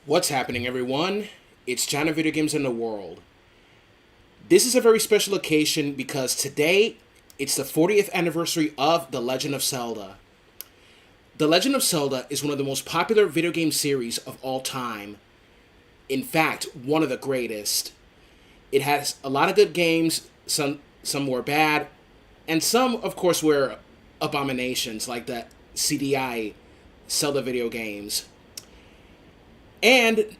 What's happening, everyone? It's John of Video Games in the World. This is a very special occasion because today it's the 40th anniversary of The Legend of Zelda. The Legend of Zelda is one of the most popular video game series of all time. In fact, one of the greatest. It has a lot of good games, some were bad, and some, of course, were abominations, like the CDI Zelda video games. And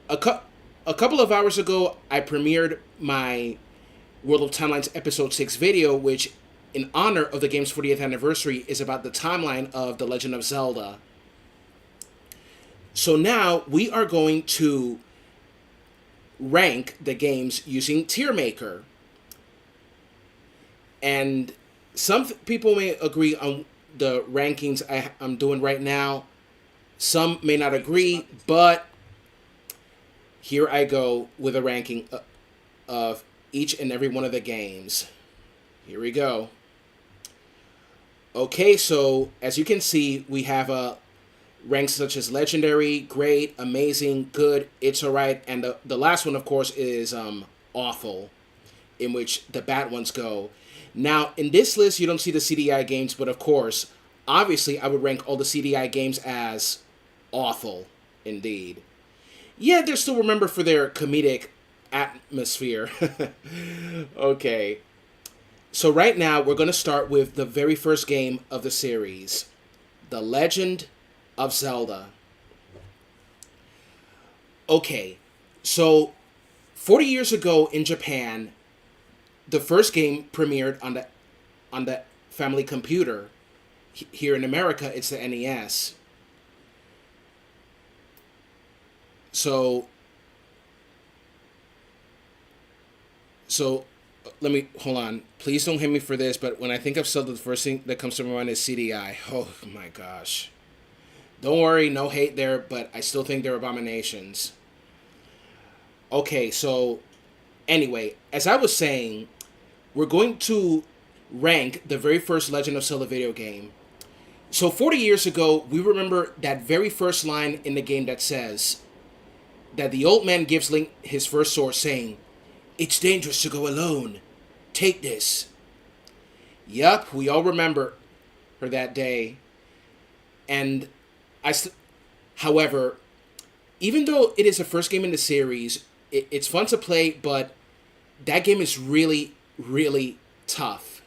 a, cou- a couple of hours ago, I premiered my World of Timelines Episode 6 video, which, in honor of the game's 40th anniversary, is about the timeline of The Legend of Zelda. So now we are going to rank the games using Tier Maker. And some people may agree on the rankings I'm doing right now. Some may not agree, but here I go with a ranking of each and every one of the games. Here we go. Okay, so as you can see, we have ranks such as legendary, great, amazing, good, it's alright, and the last one, of course, is awful, in which the bad ones go. Now, in this list, you don't see the CDI games, but of course, obviously, I would rank all the CDI games as awful, indeed. Yeah, they're still remembered for their comedic atmosphere. Okay. So right now, we're going to start with the very first game of the series, The Legend of Zelda. Okay, so 40 years ago in Japan, the first game premiered on the family computer. Here in America, it's the NES. So, so let me hold on. Please don't hit me for this, but when I think of Zelda, the first thing that comes to my mind is CDI. Oh my gosh. Don't worry, no hate there, but I still think they're abominations. Okay, so anyway, as I was saying, we're going to rank the very first Legend of Zelda video game. So 40 years ago, we remember that very first line in the game that says that the old man gives Link his first sword saying, "It's dangerous to go alone. Take this." Yup, we all remember her that day. And however, even though it is the first game in the series, it's fun to play, but that game is really, really tough.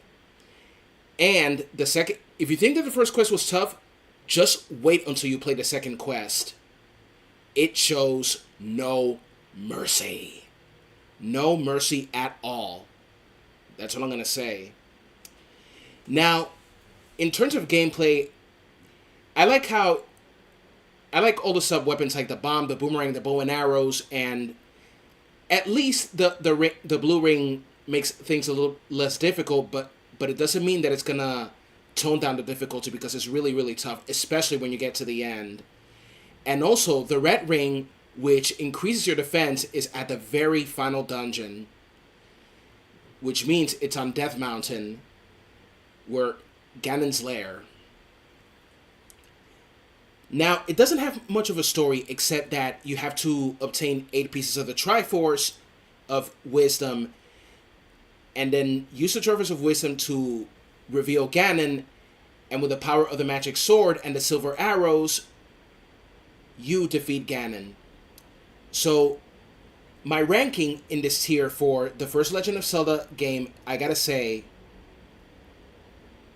And if you think that the first quest was tough, just wait until you play the second quest. It shows no mercy. No mercy at all. That's what I'm going to say. Now, in terms of gameplay, I like all the sub weapons like the bomb, the boomerang, the bow and arrows, and at least the blue ring makes things a little less difficult, but it doesn't mean that it's gonna tone down the difficulty because it's really, really tough, especially when you get to the end. And also, the red ring, which increases your defense, is at the very final dungeon, which means it's on Death Mountain, where Ganon's lair. Now, it doesn't have much of a story except that you have to obtain 8 pieces of the Triforce of Wisdom and then use the Triforce of Wisdom to reveal Ganon, and with the power of the magic sword and the silver arrows, you defeat Ganon. So, my ranking in this tier for the first Legend of Zelda game, I gotta say,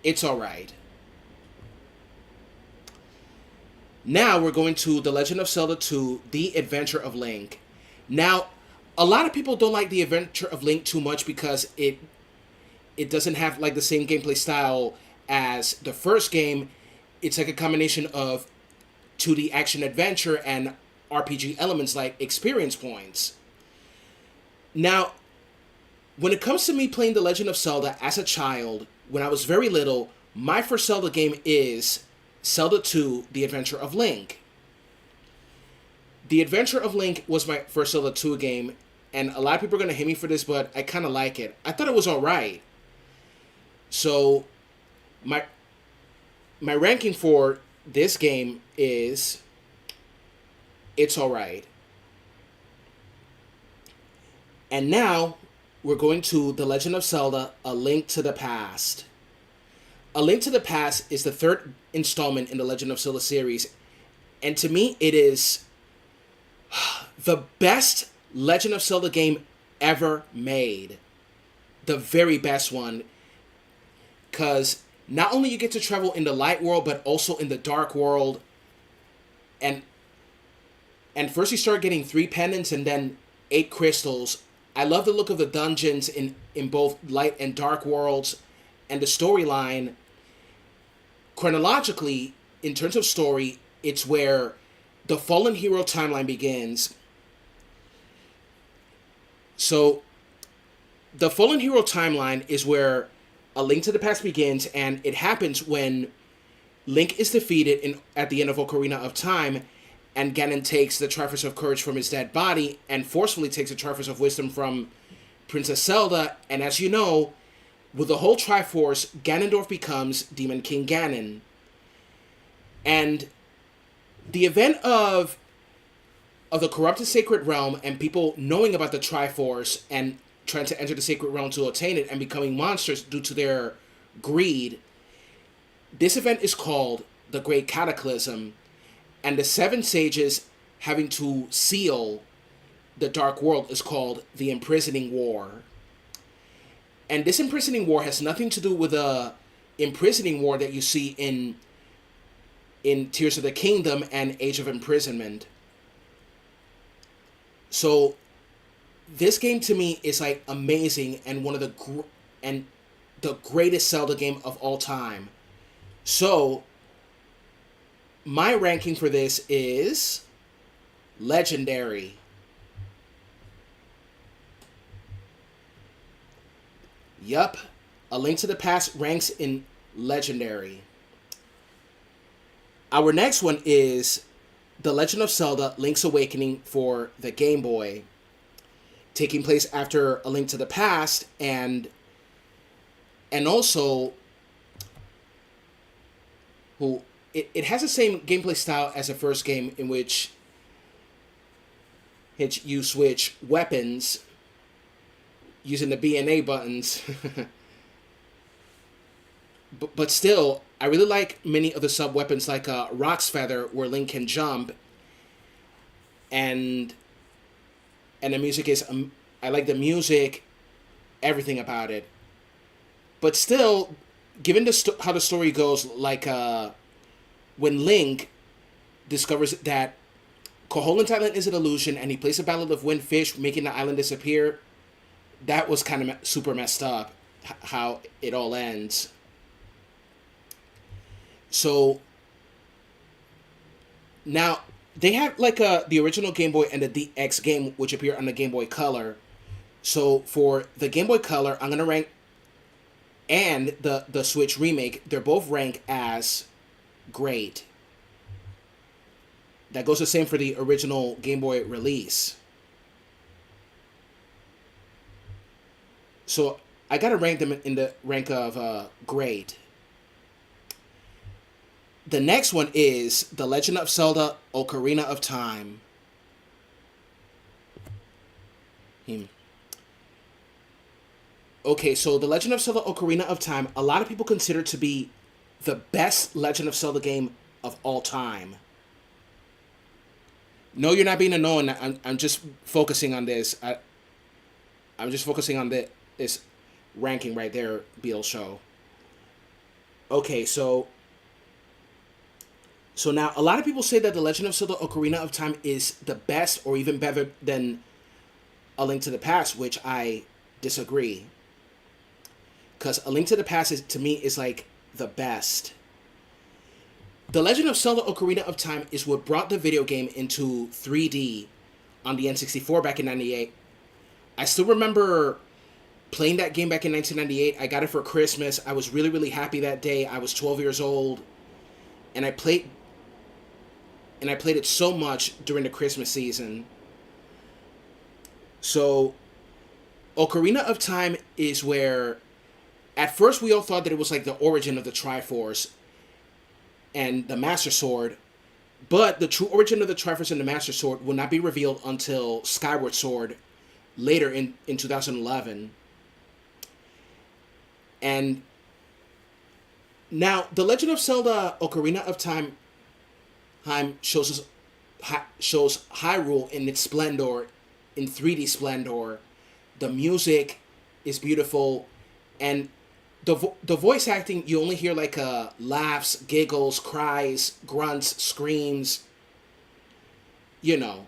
it's alright. Now we're going to The Legend of Zelda 2, The Adventure of Link. Now, a lot of people don't like The Adventure of Link too much because it doesn't have like the same gameplay style as the first game. It's like a combination of 2D action adventure and RPG elements like experience points. Now, when it comes to me playing The Legend of Zelda as a child, when I was very little, my first Zelda game is Zelda 2, The Adventure of Link. The Adventure of Link was my first Zelda 2 game, and a lot of people are going to hate me for this, but I kind of like it. I thought it was alright. So, my ranking for this game is it's all right. And now we're going to The Legend of Zelda: A Link to the Past. A Link to the Past is the third installment in the Legend of Zelda series, and to me, it is the best Legend of Zelda game ever made. The very best one, because not only you get to travel in the light world, but also in the dark world, and first you start getting 3 pendants and then 8 crystals. I love the look of the dungeons in both light and dark worlds, and the storyline. Chronologically, in terms of story, it's where the Fallen Hero timeline begins. So, the Fallen Hero timeline is where A Link to the Past begins, and it happens when Link is defeated at the end of Ocarina of Time, and Ganon takes the Triforce of Courage from his dead body and forcefully takes the Triforce of Wisdom from Princess Zelda. And as you know, with the whole Triforce, Ganondorf becomes Demon King Ganon. And the event of the corrupted Sacred Realm and people knowing about the Triforce and trying to enter the Sacred Realm to attain it and becoming monsters due to their greed, this event is called the Great Cataclysm, and the 7 sages having to seal the Dark World is called the Imprisoning War. And this Imprisoning War has nothing to do with the Imprisoning War that you see in Tears of the Kingdom and Age of Imprisonment. So this game to me is like amazing and one of the greatest Zelda game of all time. So my ranking for this is legendary. Yup, A Link to the Past ranks in legendary. Our next one is The Legend of Zelda: Link's Awakening for the Game Boy, taking place after A Link to the Past, and also it has the same gameplay style as the first game, in which you switch weapons using the B and A buttons. but still, I really like many of the sub weapons, like Rock's Feather, where Link can jump, and the music is I like the music, everything about it. But still, given how the story goes, like when Link discovers that Koholint's Island is an illusion and he plays a Ballad of Wind Fish, making the island disappear, that was kind of super messed up, how it all ends. So now they have like the original Game Boy and the DX game, which appear on the Game Boy Color. So for the Game Boy Color, I'm gonna rank, and the Switch remake, they're both ranked as great. That goes the same for the original Game Boy release. So I gotta rank them in the rank of great. The next one is The Legend of Zelda: Ocarina of Time. Okay, so The Legend of Zelda: Ocarina of Time, a lot of people consider to be the best Legend of Zelda game of all time. No, you're not being annoying. I'm just focusing on this. I'm just focusing on this ranking right there, Beal Show. Okay, so now a lot of people say that The Legend of Zelda: Ocarina of Time is the best or even better than A Link to the Past, which I disagree. Because A Link to the Past to me is like the best. The Legend of Zelda: Ocarina of Time is what brought the video game into 3D on the N64 back in 98. I still remember playing that game back in 1998. I got it for Christmas. I was really, really happy that day. I was 12 years old. And I played it so much during the Christmas season. So Ocarina of Time is where, at first we all thought that it was like the origin of the Triforce and the Master Sword, But the true origin of the Triforce and the Master Sword will not be revealed until Skyward Sword later in 2011. And now, The Legend of Zelda Ocarina of Time shows Hyrule in its splendor, in 3D splendor. The music is beautiful, and the voice acting, you only hear like laughs, giggles, cries, grunts, screams, you know.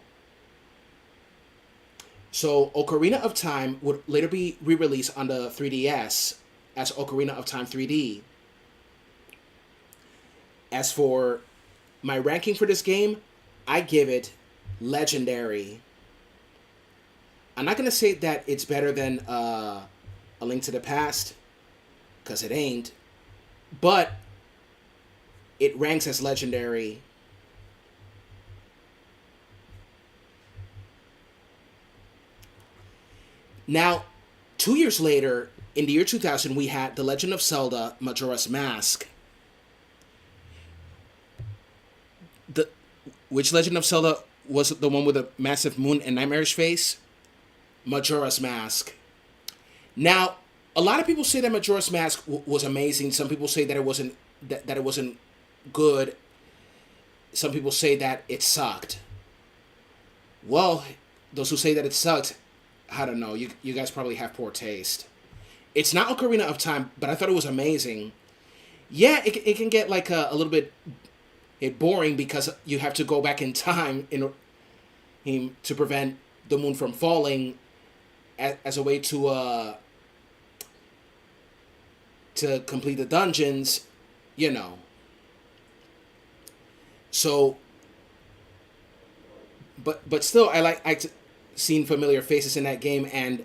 So Ocarina of Time would later be re-released on the 3DS as Ocarina of Time 3D. As for my ranking for this game, I give it legendary. I'm not going to say that it's better than A Link to the Past, because it ain't, but it ranks as legendary. Now, 2 years later, in the year 2000, we had The Legend of Zelda Majora's Mask. Which Legend of Zelda was the one with a massive moon and nightmarish face? Majora's Mask. Now, a lot of people say that Majora's Mask was amazing. Some people say that it wasn't good. Some people say that it sucked. Well, those who say that it sucked, I don't know. You guys probably have poor taste. It's not Ocarina of Time, but I thought it was amazing. Yeah, it can get like a little bit boring because you have to go back in time to prevent the moon from falling as a way to complete the dungeons, you know. So, but still, I like seeing familiar faces in that game, and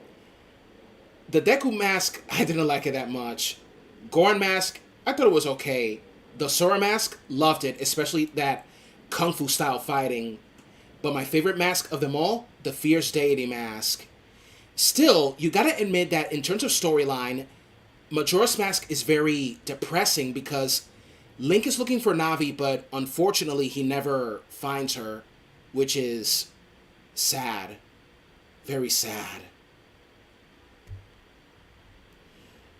the Deku Mask, I didn't like it that much. Goron Mask, I thought it was okay. The Sora Mask, loved it, especially that Kung Fu style fighting. But my favorite mask of them all, the Fierce Deity Mask. Still, you gotta admit that in terms of storyline, Majora's Mask is very depressing because Link is looking for Navi, but unfortunately he never finds her, which is sad. Very sad.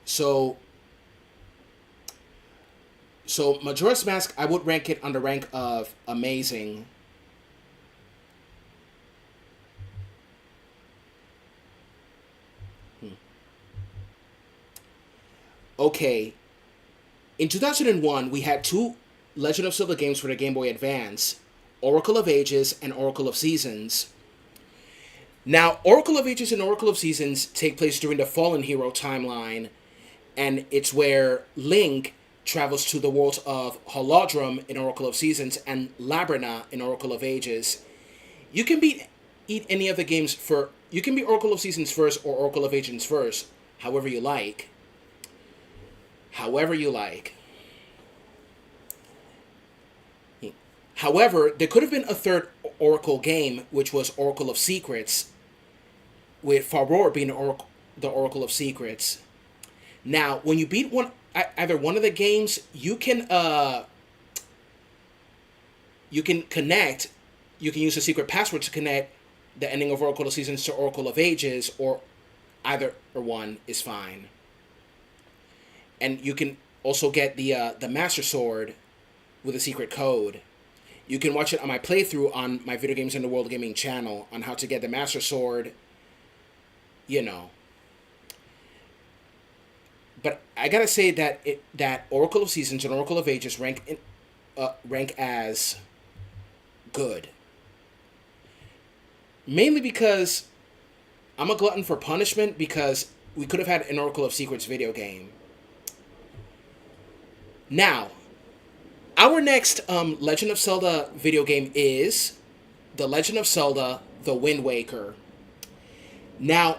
So Majora's Mask, I would rank it on the rank of amazing. Okay. In 2001, we had two Legend of Zelda games for the Game Boy Advance, Oracle of Ages and Oracle of Seasons. Now, Oracle of Ages and Oracle of Seasons take place during the Fallen Hero timeline, and it's where Link travels to the worlds of Holodrum in Oracle of Seasons and Labrina in Oracle of Ages. You can beat any of the games you can beat Oracle of Seasons first or Oracle of Ages first, however you like. However you like. However, there could have been a third Oracle game, which was Oracle of Secrets, with Farore being the Oracle of Secrets. Now, when you beat either one of the games, you can connect. You can use a secret password to connect the ending of Oracle of Seasons to Oracle of Ages, or either or one is fine. And you can also get the Master Sword with a secret code. You can watch it on my playthrough on my Video Games in the World Gaming channel on how to get the Master Sword, you know. But I gotta say that Oracle of Seasons and Oracle of Ages rank as good. Mainly because I'm a glutton for punishment, because we could have had an Oracle of Secrets video game. Now, our next Legend of Zelda video game is The Legend of Zelda The Wind Waker. Now,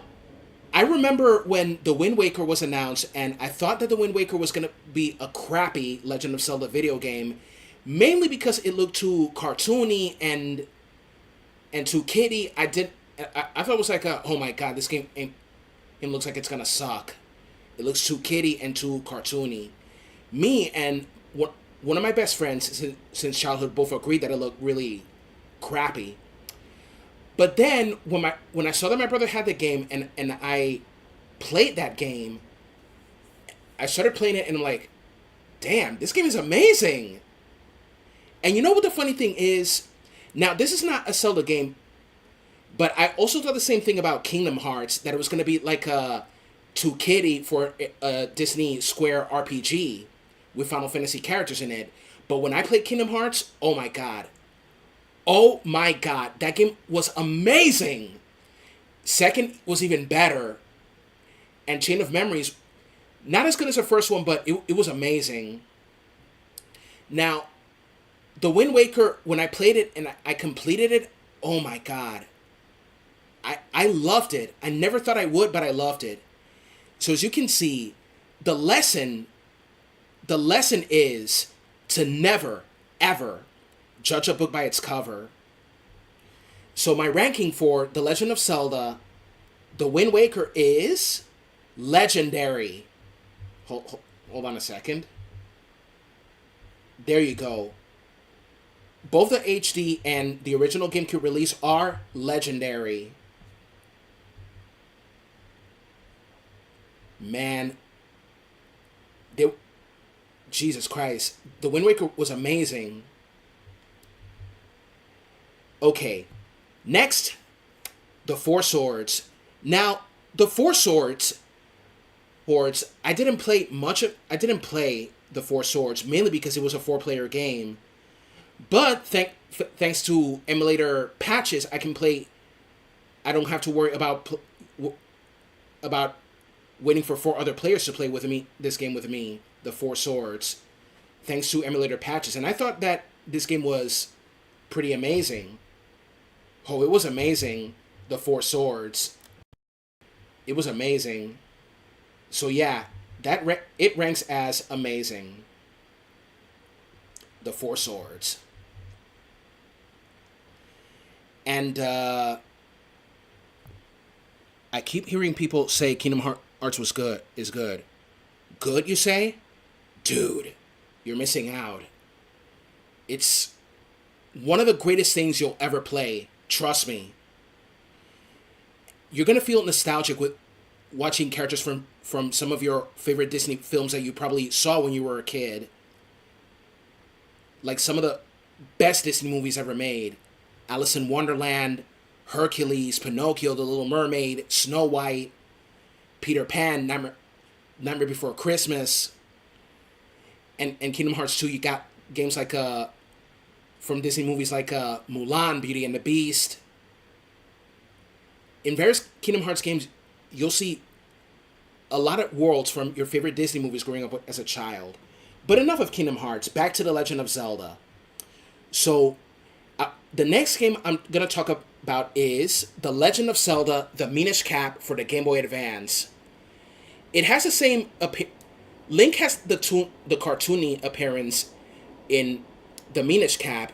I remember when The Wind Waker was announced, and I thought that The Wind Waker was going to be a crappy Legend of Zelda video game, mainly because it looked too cartoony and too kiddie. I thought it was like oh my god, this game looks like it's going to suck. It looks too kiddie and too cartoony. Me and one of my best friends since childhood both agreed that it looked really crappy. But then when I saw that my brother had the game and I played that game, I started playing it and I'm like, damn, this game is amazing. And you know what the funny thing is? Now, this is not a Zelda game, but I also thought the same thing about Kingdom Hearts, that it was going to be like a too kiddie for a Disney Square RPG with Final Fantasy characters in it. But when I played Kingdom Hearts, oh my god. Oh my god, that game was amazing. Second was even better. And Chain of Memories, not as good as the first one, but it was amazing. Now, the Wind Waker, when I played it and I completed it, oh my god. I loved it. I never thought I would, but I loved it. So as you can see, the lesson is to never, ever judge a book by its cover. So my ranking for The Legend of Zelda, The Wind Waker is legendary. Hold on a second. There you go. Both the HD and the original GameCube release are legendary. Man, Jesus Christ, The Wind Waker was amazing. Okay, next, the Four Swords. Now, the Four Swords, I didn't play the Four Swords mainly because it was a 4-player game. But thanks to emulator patches, I can play. I don't have to worry about waiting for 4 other players to play with me this game with me, the Four Swords, thanks to emulator patches. And I thought that this game was pretty amazing. Oh, it was amazing, the Four Swords. It was amazing. So yeah, it ranks as amazing. The Four Swords. And I keep hearing people say Kingdom Hearts is good. Good, you say? Dude, you're missing out. It's one of the greatest things you'll ever play. Trust me. You're going to feel nostalgic with watching characters from some of your favorite Disney films that you probably saw when you were a kid. Like some of the best Disney movies ever made. Alice in Wonderland, Hercules, Pinocchio, The Little Mermaid, Snow White, Peter Pan, Nightmare Before Christmas, and Kingdom Hearts 2. You got games like from Disney movies like Mulan, Beauty and the Beast. In various Kingdom Hearts games, you'll see a lot of worlds from your favorite Disney movies growing up as a child. But enough of Kingdom Hearts. Back to The Legend of Zelda. So, the next game I'm going to talk about is The Legend of Zelda, The Minish Cap for the Game Boy Advance. It has the same... Link has the cartoony appearance in The Minish Cap.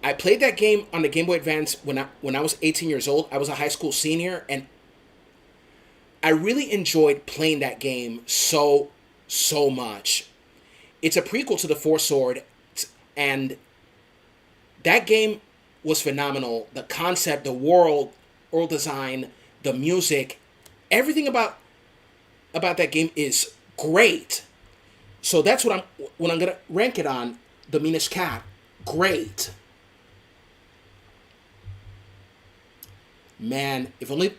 I played that game on the Game Boy Advance when I was 18 years old. I was a high school senior, and I really enjoyed playing that game so much. It's a prequel to the Four Swords, and that game was phenomenal. The concept, the world design, the music, everything about that game is great. So that's what I'm gonna rank it on. The Minish Cap, great. Man, if only.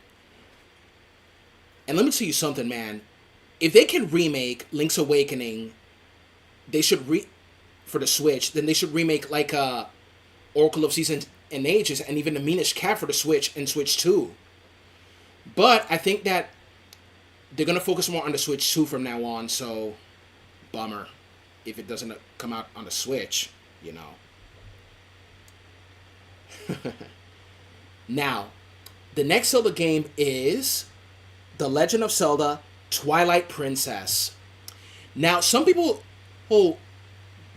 And let me tell you something, man. If they can remake Link's Awakening, they should for the Switch. Then they should remake like Oracle of Seasons and Ages, and even the Minish Cap for the Switch and Switch 2. But I think that they're gonna focus more on the Switch 2 from now on. So, bummer if it doesn't come out on the Switch. You know. Now, the next Zelda game is The Legend of Zelda Twilight Princess. Now, some people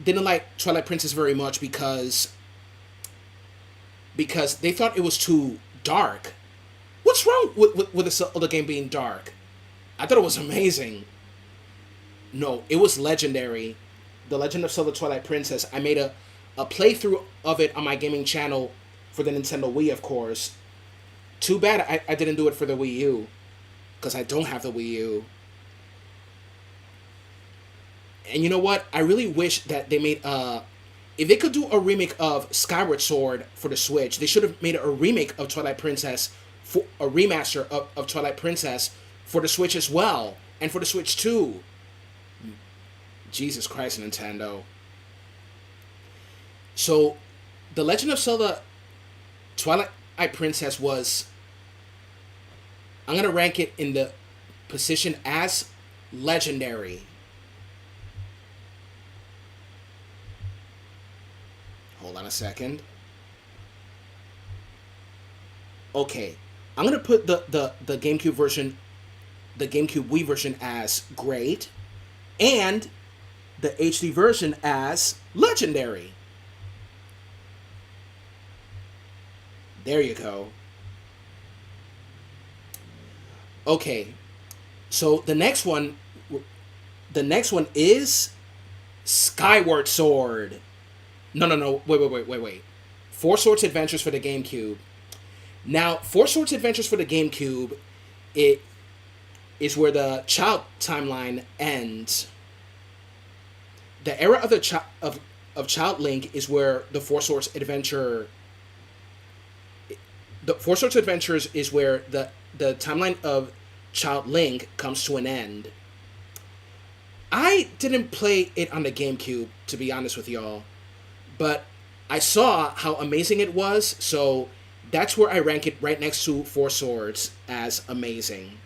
didn't like Twilight Princess very much because they thought it was too dark. What's wrong with the Zelda game being dark? I thought it was amazing. No, it was legendary. The Legend of Zelda Twilight Princess. I made a playthrough of it on my gaming channel for the Nintendo Wii, of course. Too bad I didn't do it for the Wii U, because I don't have the Wii U. And you know what? I really wish that they made if they could do a remake of Skyward Sword for the Switch, they should have made a remake of Twilight Princess, for a remaster of Twilight Princess for the Switch as well, and for the Switch too. Jesus Christ, Nintendo. So, The Legend of Zelda Twilight Princess was, I'm going to rank it in the position as legendary. Hold on a second. Okay, I'm going to put the GameCube version, the GameCube Wii version as great, and the HD version as legendary. There you go. Okay, so the next one is Skyward Sword. No, wait. Four Swords Adventures for the GameCube. Now, Four Swords Adventures for the GameCube, it is where the child timeline ends. The era of the of Child Link is where the Four Swords Adventure. The Four Swords Adventures is where the timeline of Child Link comes to an end. I didn't play it on the GameCube, to be honest with y'all, but I saw how amazing it was, so that's where I rank it, right next to Four Swords as amazing.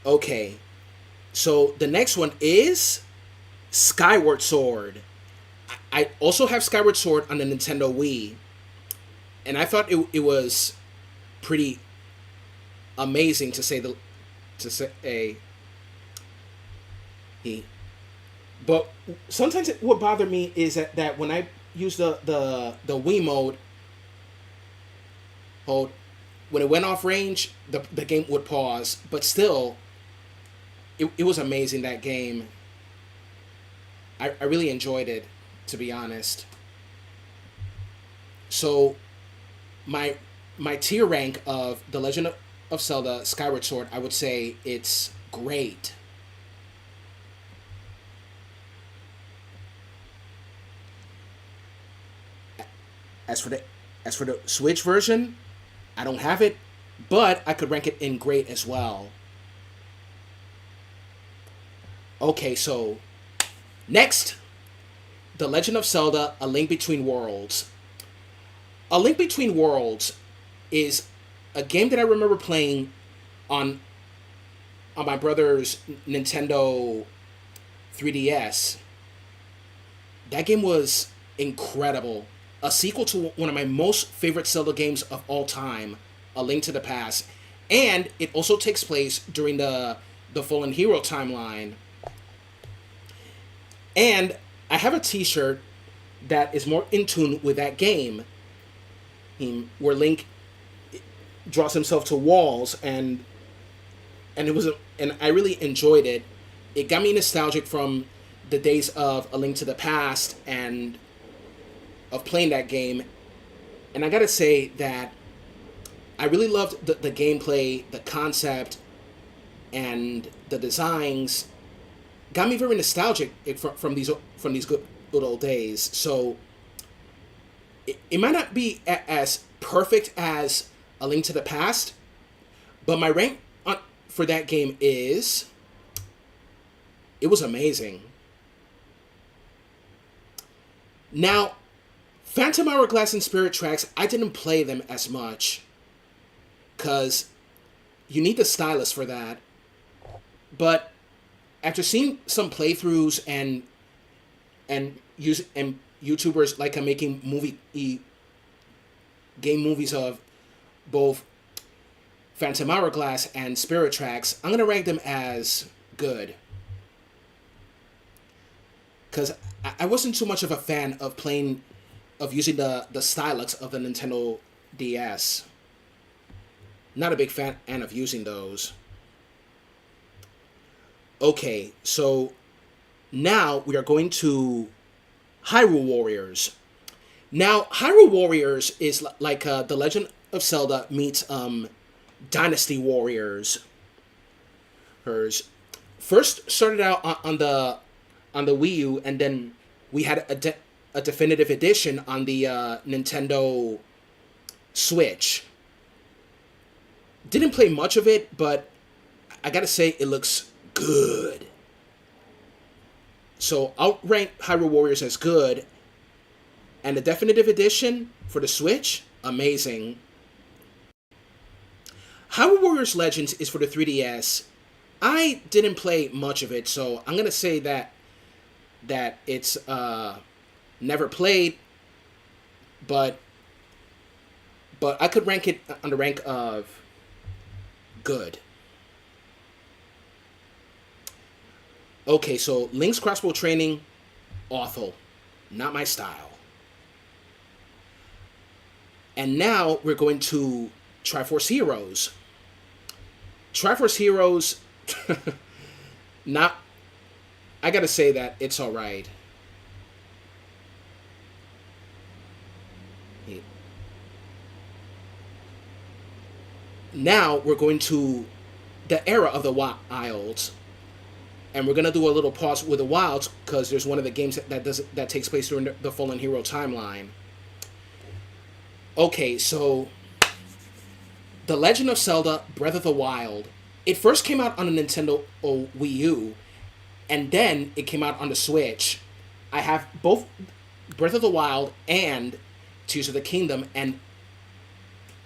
Okay, so the next one is Skyward Sword. I also have Skyward Sword on the Nintendo Wii, and I thought it was pretty amazing to say but sometimes what bothered me is that when I use the Wii mode, when it went off range, the game would pause. But still, it was amazing, that game. I really enjoyed it, to be honest. So my tier rank of The Legend of Zelda Skyward Sword, I would say it's great. As for the Switch version, I don't have it, but I could rank it in great as well. Okay, so next, The Legend of Zelda: A Link Between Worlds. A Link Between Worlds is a game that I remember playing on my brother's Nintendo 3DS. That game was incredible. A sequel to one of my most favorite Zelda games of all time, A Link to the Past. And it also takes place during the Fallen Hero timeline. And I have a t-shirt that is more in tune with that game, where Link draws himself to walls, and I really enjoyed it. It got me nostalgic from the days of A Link to the Past and of playing that game. And I gotta say that I really loved the gameplay, the concept, and the designs. Got me very nostalgic from these good old days. So it might not be as perfect as A Link to the Past, but my rank for that game is, it was amazing. Now, Phantom Hourglass and Spirit Tracks, I didn't play them as much, because you need the stylus for that. But after seeing some playthroughs and YouTubers like making game movies of both Phantom Hourglass and Spirit Tracks, I'm gonna rank them as good. Because I wasn't too much of a fan of using the stylus of the Nintendo DS. Not a big fan of using those. Okay, so Now we are going to Hyrule Warriors. Now, Hyrule Warriors is like the Legend of Zelda meets Dynasty Warriors. Hers first started out on the Wii U, and then we had a definitive edition on the Nintendo Switch. Didn't play much of it, but I gotta say it looks good. So I'll rank Hyrule Warriors as good, and the definitive edition for the Switch, amazing. Hyrule Warriors Legends is for the 3DS. I didn't play much of it, so I'm gonna say that it's never played, but I could rank it on the rank of good. Okay, so Link's crossbow training, awful, not my style. And now we're going to Triforce Heroes. Triforce Heroes, not. I gotta say that it's all right. Now we're going to the era of the Wilds, and we're gonna do a little pause with the Wilds because there's one of the games that takes place during the Fallen Hero timeline. Okay, so The Legend of Zelda: Breath of the Wild. It first came out on the Nintendo Wii U, and then it came out on the Switch. I have both Breath of the Wild and Tears of the Kingdom, and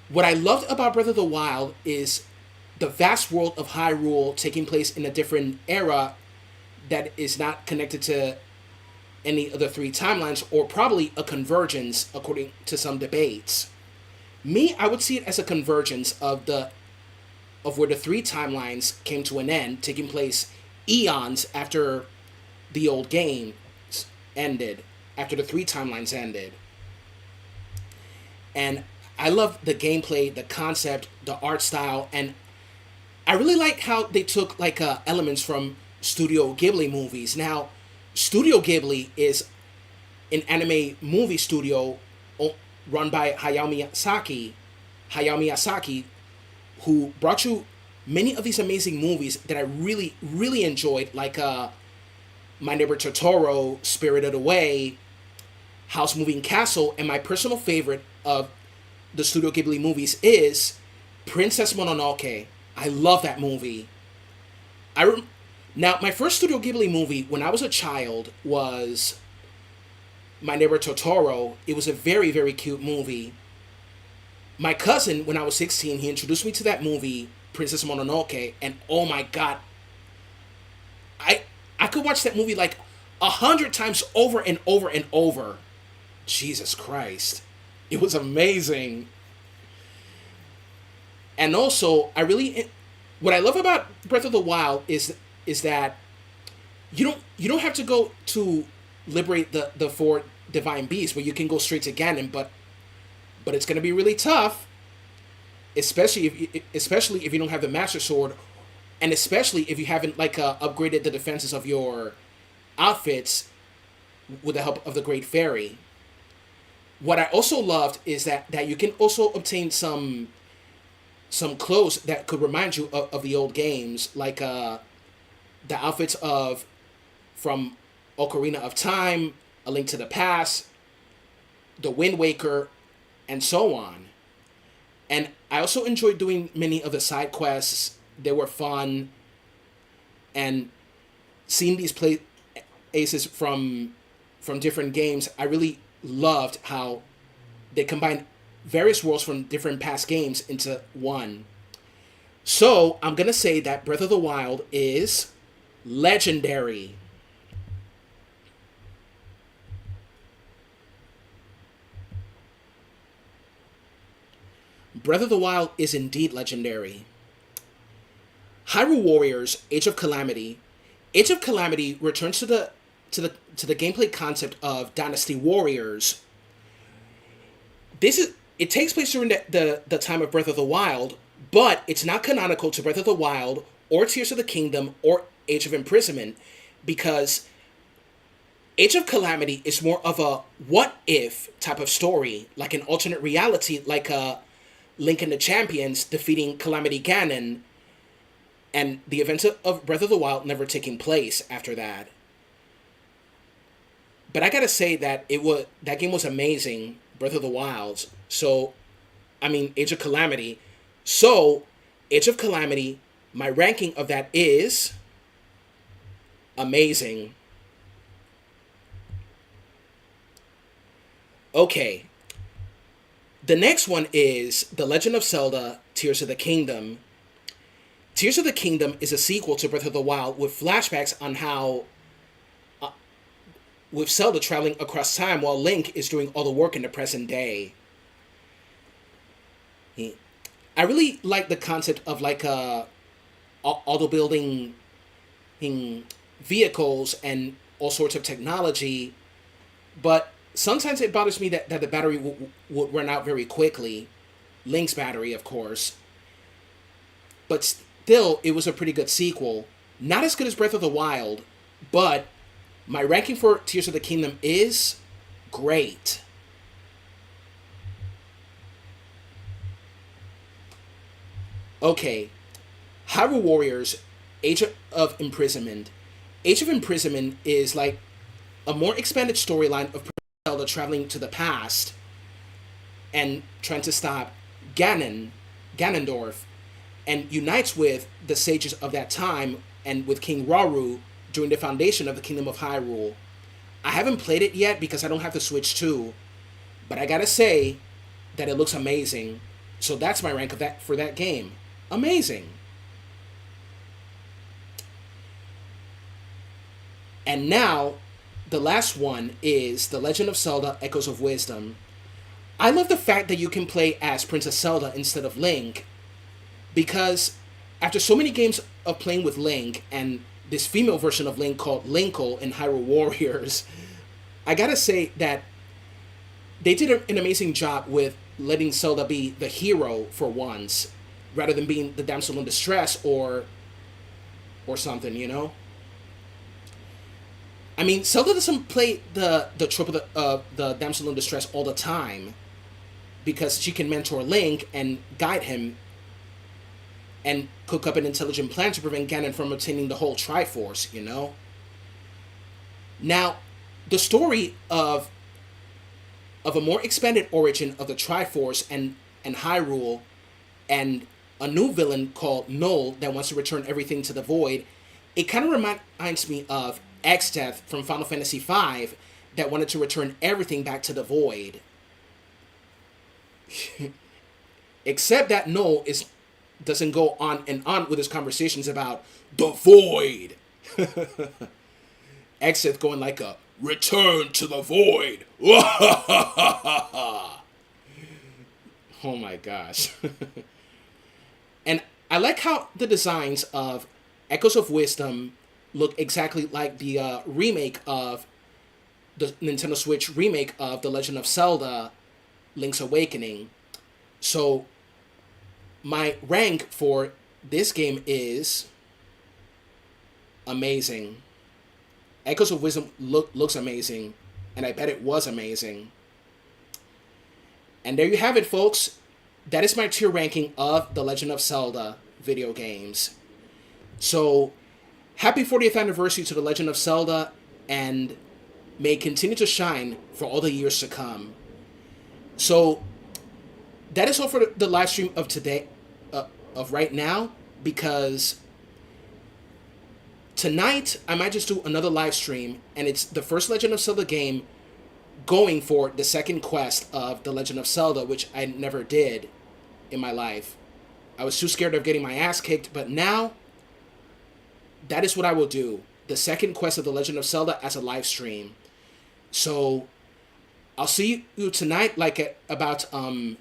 what I loved about Breath of the Wild is the vast world of Hyrule taking place in a different era that is not connected to any of the three timelines, or probably a convergence according to some debates. Me, I would see it as a convergence of where the three timelines came to an end, taking place eons after the old game ended, after the three timelines ended. And I love the gameplay, the concept, the art style, and I really like how they took like elements from Studio Ghibli movies. Now, Studio Ghibli is an anime movie studio run by Hayao Miyazaki, who brought you many of these amazing movies that I really, really enjoyed, like My Neighbor Totoro, Spirited Away, House Moving Castle, and my personal favorite of the Studio Ghibli movies is Princess Mononoke. I love that movie. Now, my first Studio Ghibli movie when I was a child was My Neighbor Totoro. It was a very, very cute movie. My cousin, when I was 16, he introduced me to that movie, Princess Mononoke, and oh my god, I could watch that movie like 100 times over and over and over. Jesus Christ. It was amazing. And also, what I love about Breath of the Wild is that you don't have to go to liberate the four divine beasts, where you can go straight to Ganon, but it's going to be really tough, especially if you don't have the Master Sword, and especially if you haven't upgraded the defenses of your outfits with the help of the Great Fairy. What I also loved is that you can also obtain some clothes that could remind you of the old games, like the outfits from Ocarina of Time, A Link to the Past, The Wind Waker, and so on. And I also enjoyed doing many of the side quests. They were fun, and seeing these places from different games, I really loved how they combined various worlds from different past games into one. So I'm gonna say that Breath of the Wild is legendary. Breath of the Wild is indeed legendary. Hyrule Warriors: Age of Calamity. Age of Calamity returns to the gameplay concept of Dynasty Warriors. It takes place during the time of Breath of the Wild, but it's not canonical to Breath of the Wild or Tears of the Kingdom or Age of Imprisonment, because Age of Calamity is more of a what if type of story, like an alternate reality, like a Link and the Champions defeating Calamity Ganon, and the events of Breath of the Wild never taking place after that. But I gotta say that that game was amazing, Breath of the Wild. So, I mean, Age of Calamity. So, Age of Calamity, my ranking of that is amazing. Okay, the next one is The Legend of Zelda: Tears of the Kingdom. Tears of the Kingdom is a sequel to Breath of the Wild with flashbacks on how with Zelda traveling across time while Link is doing all the work in the present day. I really like the concept of like auto building vehicles and all sorts of technology, but sometimes it bothers me that the battery would run out very quickly. Link's battery, of course. But still, it was a pretty good sequel. Not as good as Breath of the Wild, but my ranking for Tears of the Kingdom is great. Okay, Hyrule Warriors, Age of Imprisonment. Age of Imprisonment is like a more expanded storyline of Zelda traveling to the past and trying to stop Ganondorf, and unites with the sages of that time and with King Rauru during the foundation of the Kingdom of Hyrule. I haven't played it yet because I don't have the Switch 2, but I gotta say that it looks amazing. So that's my rank of that for that game. Amazing. And now, the last one is The Legend of Zelda: Echoes of Wisdom. I love the fact that you can play as Princess Zelda instead of Link, because after so many games of playing with Link and this female version of Link called Linkle in Hyrule Warriors, I gotta say that they did an amazing job with letting Zelda be the hero for once, rather than being the damsel in distress or something, you know? I mean, Zelda doesn't play the trope of the damsel in distress all the time, because she can mentor Link and guide him and cook up an intelligent plan to prevent Ganon from obtaining the whole Triforce, you know? Now, the story of a more expanded origin of the Triforce and Hyrule, and a new villain called Null that wants to return everything to the Void, it kind of reminds me of Exdeath from Final Fantasy V that wanted to return everything back to the Void. Except that Null doesn't go on and on with his conversations about the Void. Exdeath going like a return to the Void. Oh my gosh. And I like how the designs of Echoes of Wisdom look exactly like the remake of the Nintendo Switch remake of The Legend of Zelda: Link's Awakening. So my rank for this game is amazing. Echoes of Wisdom looks amazing, and I bet it was amazing. And there you have it, folks. That is my tier ranking of The Legend of Zelda video games. So, happy 40th anniversary to The Legend of Zelda, and may it continue to shine for all the years to come. So, that is all for the live stream of today, of right now, because tonight I might just do another live stream, and it's the first Legend of Zelda game going for the second quest of The Legend of Zelda, which I never did in my life. I was too scared of getting my ass kicked, but now that is what I will do. The second quest of The Legend of Zelda as a live stream. So I'll see you tonight, like at about 9